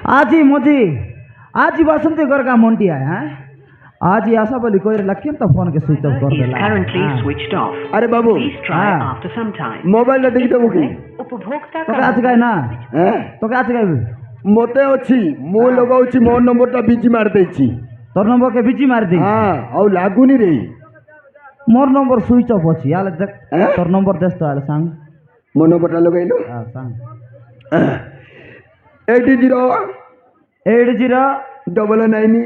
आज ही मोजी आज ही बसंती घर का मोंटी आया है आज ही आशा बोली कोई लक्ष्य तो फोन के स्विच ऑफ कर देला currently switched off. अरे बाबू Please try हाँ। after some time. मोबाइल रे देखते मुखी उपभोक्ता तो आज गए ना हैं तो आज गए मते अछि मो लगाउछि मोर नंबर टा बिजी मार देछि तोर नंबर के बीच मार दी हां औ लागुनी रे मोर नंबर स्विच ऑफ अछि याले देख हैं? तोर नंबर देस तो याले सांग मो नंबर टा लगाइलो हां सांग 80 80 99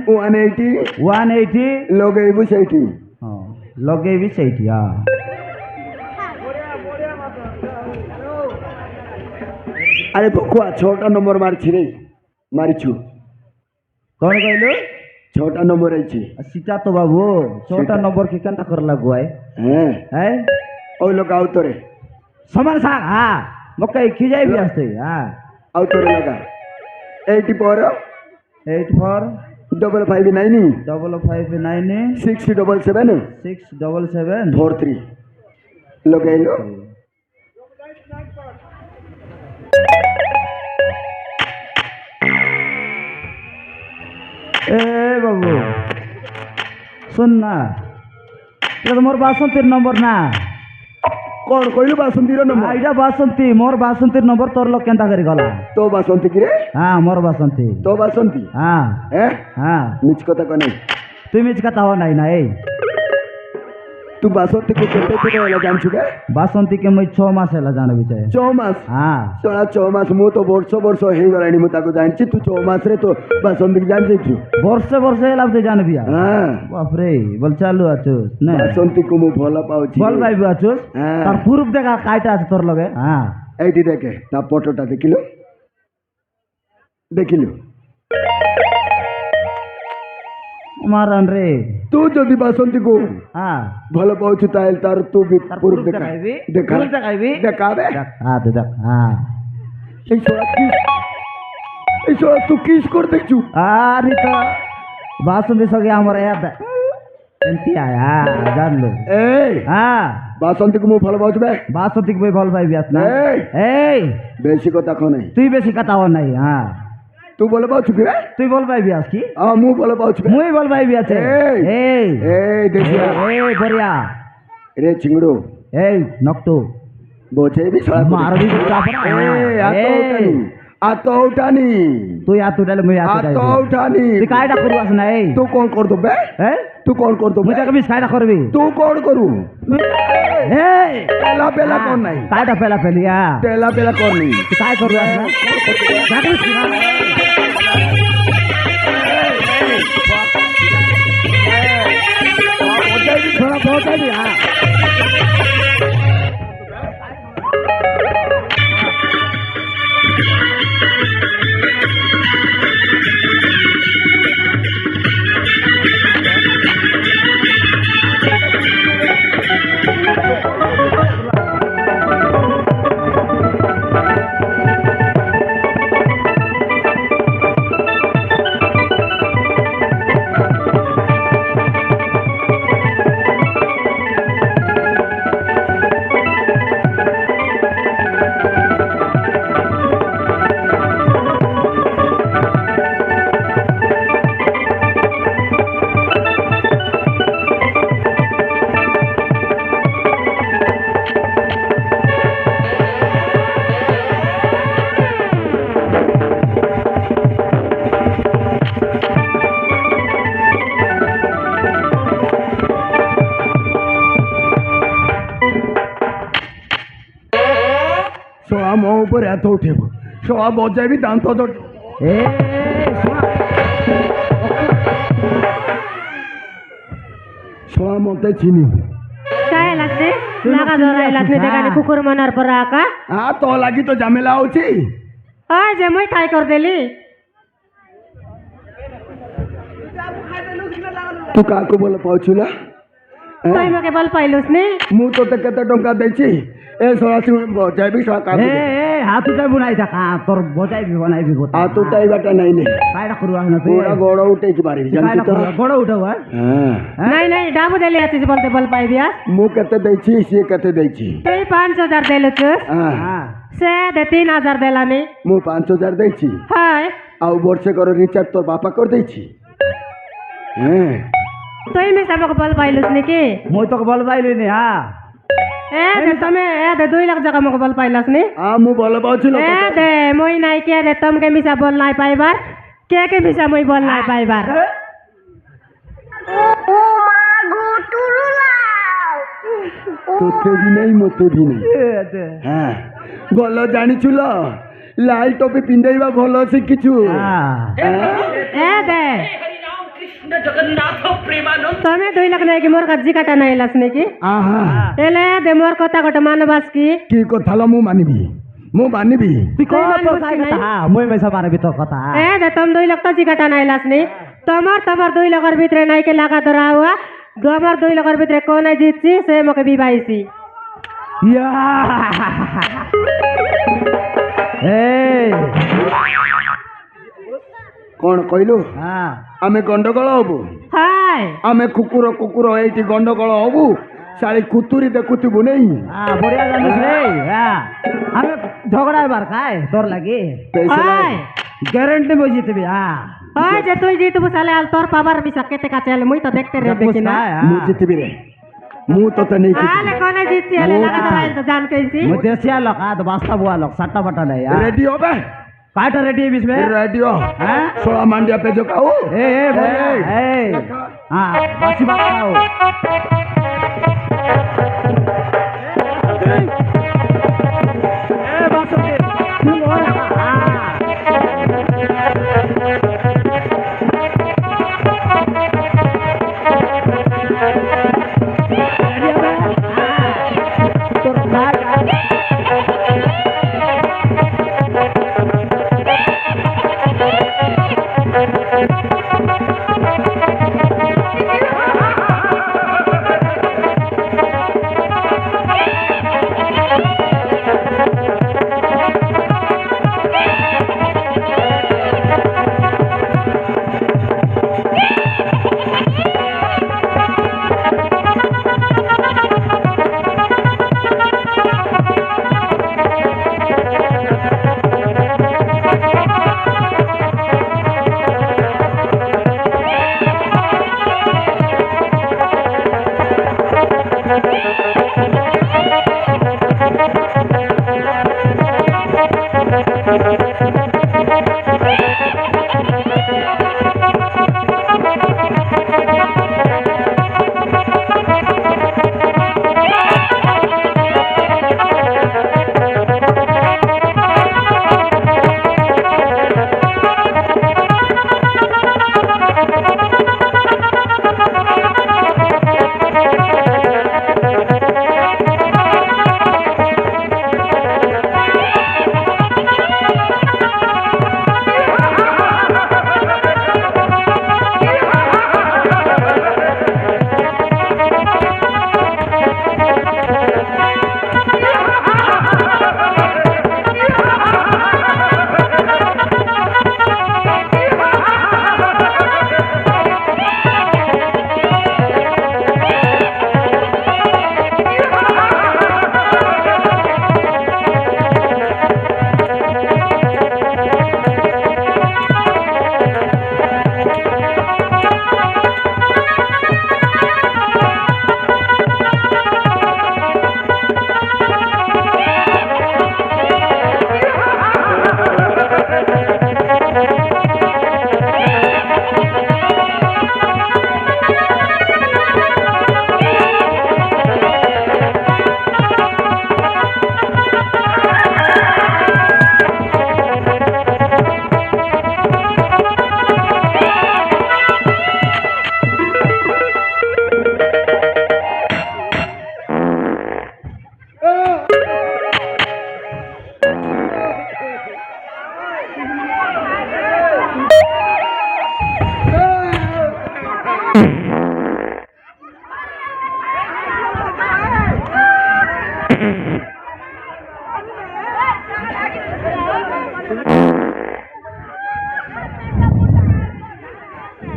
180 180 लगाइबु सेठी हां लगे भी सही हां अरे बकुआ छोटा नंबर मारछि रे मारिछु कौन कहलो छोटा नंबर आइछि सीता तो बाबू छोटा सीता। नंबर के कंटा कर लगो है हैं है औ लगाउ तोरे समान सा हां मकई खिजाई भी आस्ते हां औ तोरे लगा 84 84 559 559 677 677 43 लगाइलो ए बाबू सुन ना ये तो मोर बासंती नंबर ना कौन कहलु बासंती रो नंबर आइडा बासंती मोर बासंती नंबर तोर लोग केंता करी गला तो बासंती की रे हां मोर बासंती तो बासंती हां हैं हां मिच कथा कने तुम इसका तावा नहीं ना ए तू बासंती के केते केते वाला जान छुके बासंती के मैं 6 मास हैला जाने बिचारे 6 मास हां सोळा 6 मास मु तो वर्ष हे गलानी मु ताको जानछि तू 6 मास रे तो बासंती के जान छु वर्ष हैला ते जाने बिया हां बाप रे बोल चालू आछो ना बासंती को मु भला पाउछि बोल भाई आछो हां। तार प्रूफ देखा काइटा আছে তোর লগে हां एटी देखे ता फोटोटा देखिलो मारन रे तू जदि बासंती को हां भला पाउछि ताइल तार तू भी तार प्रूफ प्रूफ देखा देखाइबी देखा प्रूफ देखाइबी देखाबे हां तो देख हां এই সোড়া তু কিস করতে চু আরে তো বাসন্তী সঙ্গে আমার याद এনতি আয়া জানলো এই হ্যাঁ বাসন্তী কো মু ভালো পাউছ বে বাসন্তী কই ভাল ভাই বিয়াস না এই এই বেশি কথা কোনে তুই বেশি কথা হন নাই হ্যাঁ তু ভালো পাউছ বে তুই বল ভাই বিয়াস কি মু ভালো পাউছ বে মুই বল ভাই বিয়াস এই এই এই দেখিয়া এই বরিয়া রে চিংড়ো এই নকটো বোঝেবি ছড়া মারবি চাপড়া এই আতো উঠানি তুই আত উঠালে মুই আত আতো উঠানি তুই কাইটা করবাস না এই তু কোন কর দবে হ্যাঁ তু কোন কর দবে মুই তাকে বিস কাইটা করবি তু কোন করু এই পেলা পেলা কোন নাই কাইটা পেলা পেলিয়া পেলা পেলা কোন নাই তুই কাই করবাস না জানিস কি না थोड़ा बहुत है भी हाँ সোয়া মো উপরে এত উঠেব সোয়া বজাইবি দান্ত ধর ए সোয়া মতে চিনি काय लागते नागा जोराय लागते ते गाडी कुकुर मनार पर का তো লাগি তো ঝামেলা হচ্ছে अय जे मैं काय कर देली তু কাকু বলে পাউছু না तोय मके बल पाइलुस ने মু তোতে কেতে টঙ্কা দেছি এ সোয়া চিনি বজাইবি সোয়া কাকু ए हाथ उठाई बुनाई था कहाँ तोर बजाई भी बनाई भी होता হাত উঠাই বাটা নাই নে कायदा करवा ना तू পুরা গড় উঠে কি পারিবি জানছি তো गोड़ा उठावा হ্যাঁ नहीं नहीं डाबू देली आती बोलते बल पाइ बिया মু কেতে দেছি সে কেতে দেছি तोय 5000 देलु छु হ্যাঁ हाँ ସେ ଦେ 3000 ଦେଲାନି ମୁଁ 5000 ଦେଇଛି ହାଏ ଆଉ ବର୍ଷେକର ରିଚାର୍ଜ ତୋ ବାପା କରିଦେଇଛି তুই মিশা আমাকে বল পাইলুস নাকি মুই তোকে বল পাইলিনি হ্যাঁ তুমি 2 লাখ টাকা আমাকে বল পাইলাস নি ମୁଁ ଭଲ ପାଉଛି ଲୋକ দে মই নাই কে রে তোমকে মিশা বল নাই পাইবার কে মিশা মই বল নাই পাইবার ତୋତେ ବି ନାହିଁ ମୋତେ ବି ନାହିଁ ହଁ ଭଲ ଜାଣିଛୁ ଲୋ ଲାଲ ଟୋପି ପିନ୍ଧେଇବା ଭଲ ଶିଖିଛୁ দে তুমি 2 লাখ নাই কি মোর কাজি কাটা নাই লাস নাকি আহা এলে দে মোর কথা গটে মানবাস কি কি কথা লো ମୁଁ ମାନିବି তুই কত সাই কথা হ্যাঁ মুই মেসা মারবি তোর কথা দে তুমি 2 লাখ কাজি কাটা নাই লাস নি তোমার 2 লাখের ভিতরে নাই কে লাগা ধরা হুয়া আমার 2 লাখের ভিতরে কোন জিতছি সে মকে বিবাহিছি ইয়া এই କଣ କହିଲୁ হ্যাঁ ଆମେ ଗଣ୍ଡଗୋଳ ହବୁ হাই ଆମେ କୁକୁର ଏଇଠି ଗଣ୍ଡଗୋଳ ହବୁ শালি কুতুরি দেখুতিবু নেই হ্যাঁ বড়িয়া জানিস রে হ্যাঁ আমি ঝগড়া এবার খাই তোর লাগি হাই গ্যারান্টি বসে দিবি হ্যাঁ হাই যে তুই জিতবু সালে আল তোর পাবার বিসা কেতে কাছে মুই তো দেখতে রে দেখি না ମୁଁ ଜିତିବି ରେ ମୁଁ ତତେ ନେଇକି আলে কোন জিতছি আলে লাগা ধরা তো জান কইছি মুই দেশিয়া লোক আ তো বাস্তা বুয়া লোক সাতটা বাটা নাই রেডি হবে কাটা রেডি বিস মে রেডি হ হ্যাঁ সোলা মান্ডিয়া পেজো খাও এ বড়িয়া এ হ্যাঁ বাসি বাটাও এ বাসকে তুই ওরা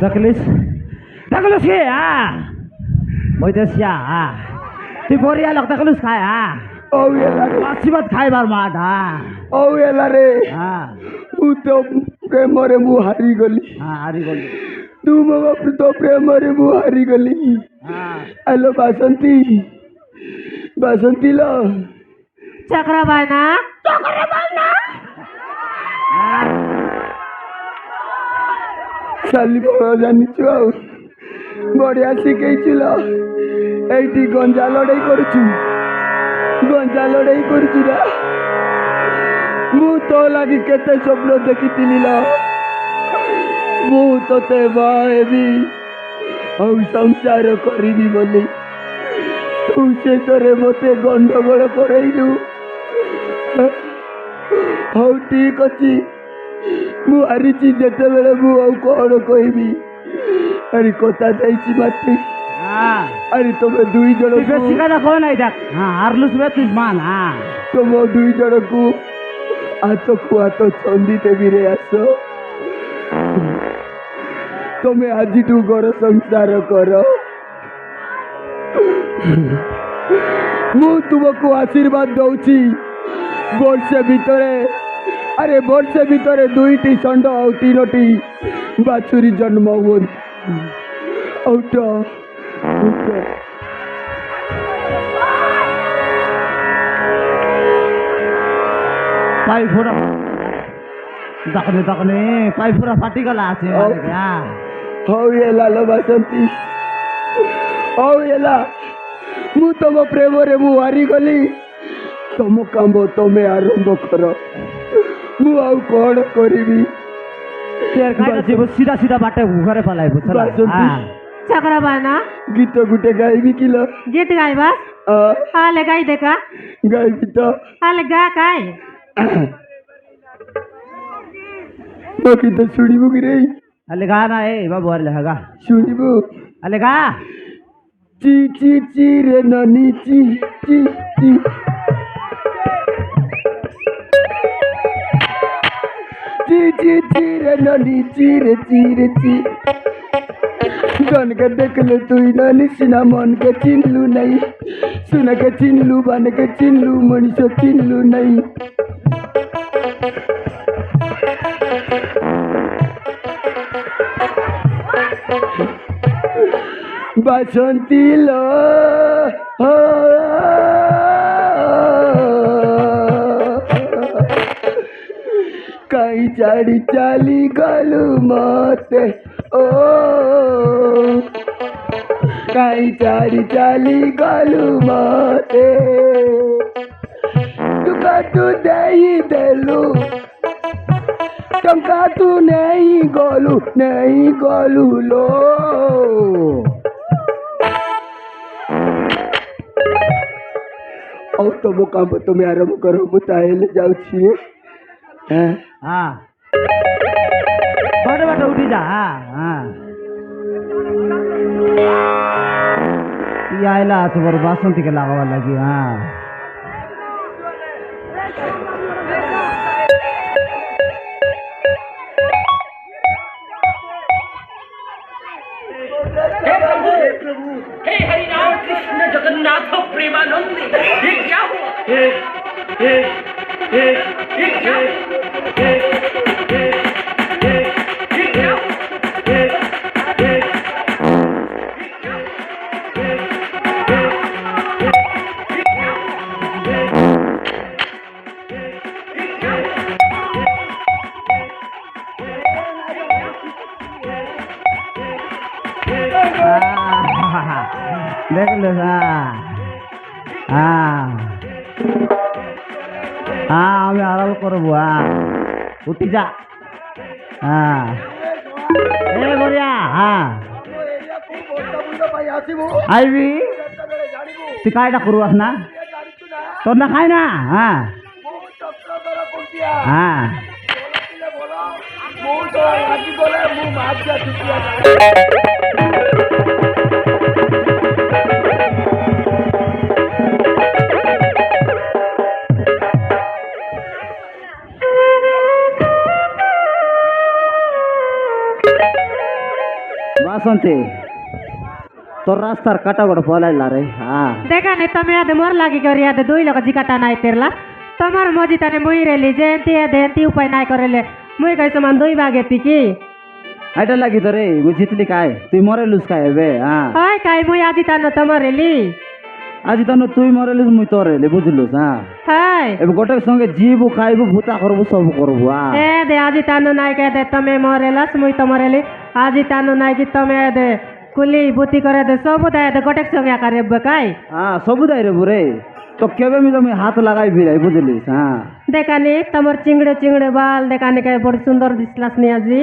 Daklis ke ah, boy desya ah, ti boria lok daklis kaya ah. ओ एला रे आशीर्वाद खाइबार माट ओ एला रे हाँ मु तो प्रेम रे मु हारी गली हाँ हारी गली तू मो तो प्रेम रे मु हारी गली हाँ हेलो बासंती लो चक्रबाना साली बड़ जानिछु आ बढ़िया शिखैछु लो एठी गंजा लड़ाई करूछु ना मु तो लगी केते स्वप्न देखिथिली लो मु तोते बाहेबी औ संसार करिबी बोली तू शेषरे मते गंडगोल करैलु हौ ठीक अछि मु हारिछि जेतेबेले मु औ कौन कहबी अरे कथा जाइछि माते हाँ अरे तुम्हें दुई जन तू बेसी कथा कौन है देख हाँ हारलुस बे तुझ मान हाँ तुम दुई जन को हाथ को हाथ छंदी देवी रे आसो तुम्हें आज तू घर संसार कर मु तुमको आशीर्वाद दौची वर्षे भितरे अरे वर्षे भितरे दुईटी षंड और तीनोटी बाछुरी जन्म हुए पाई फोड़ा दकने पाई फोड़ा फाटी गला आछे हाँ हौ एला लो बासंती हौ एला मु तुम प्रेम रे मु हारी गली तुम काम तुम्हें आरंभ कर मु आउ कौन करिबी तेर खाइटा जीव सीधा सीधा बाटे घरे पलाई बुझला बासंती हाँ चक्रबाना गीत गुटे गाइबी किलो गीत गाइबास हाले गाई देखा गाइबी तो हाले गा काय बाकी तो सुनिबू कि रे अले गा ना ए बाबू अरे लगा सुनिबू अले गा ची ची ची रे ननी ची ची ची ची ची ची रे ननी ची रे ची गन के देख ले तू ननी सिना मन के चिन्हलू नहीं सुन के चिन्हलू बन के चिन्हलू मनुष्य चिन्हलू नहीं बासंती लो कहीं चाड़ी चाली गलू मते ओ कहीं चाड़ी चाली गलू मते तू दे देलू टंका तू नहीं गोलू लो और तुम काम तुम्हें आरंभ करो मुतायल जाऊ छी हाँ बाटे बाटे उठी जा हाँ हाँ ये आइला तुम्हारे बासंती के लगावा लगी हाँ हे हरि राम कृष्ण जगन्नाथ प्रेमानंद ये क्या हुआ ये क्या देख लो हाँ हमें आराम करबो उठी जा हाँ ए बढ़िया हाँ आईबी शिकायत करू ना तो ना खाए ना हाँ हाँ बासंती তোর রাস্তার কাটা গোটা পলাইলা রে হ্যাঁ দেখানি তুমি আদে মোর লাগি করি আদে দুই লোক জিকাটা নাই তেরলা তোমার মজি তানে মুই রেলি যে এন্তি উপায় নাই করেলে মুই কইছো মান দুই ভাগে কি এটা লাগি তো রে বুঝিতলি কাই তুই মরে লুস খাই হবে হ্যাঁ হয় কাই মুই আজি তানো তোমার রেলি আজি তানো তুই মরে লুস মুই তোর রেলি বুঝলুস হ্যাঁ হয় এবার গোটের সঙ্গে জিবু খাইবু ভূতা করবো সব করবো হ্যাঁ এ দে আজি তানো নাই কে দে তুমি মরেলাস মুই তোমার রেলি আজি তানো নাই কি তুমি দে কুলি বুতি করে দে সব দে দে গোটেক সঙ্গে আকারে বকাই হ্যাঁ সবু দাই রে বুরে তো কেবে মি তুমি হাত লাগাই ভিড়াই বুঝলিস হ্যাঁ দেখানি তোমার চিংড়ে চিংড়ে বাল দেখানি কে বড় সুন্দর দিসলাস নি আজি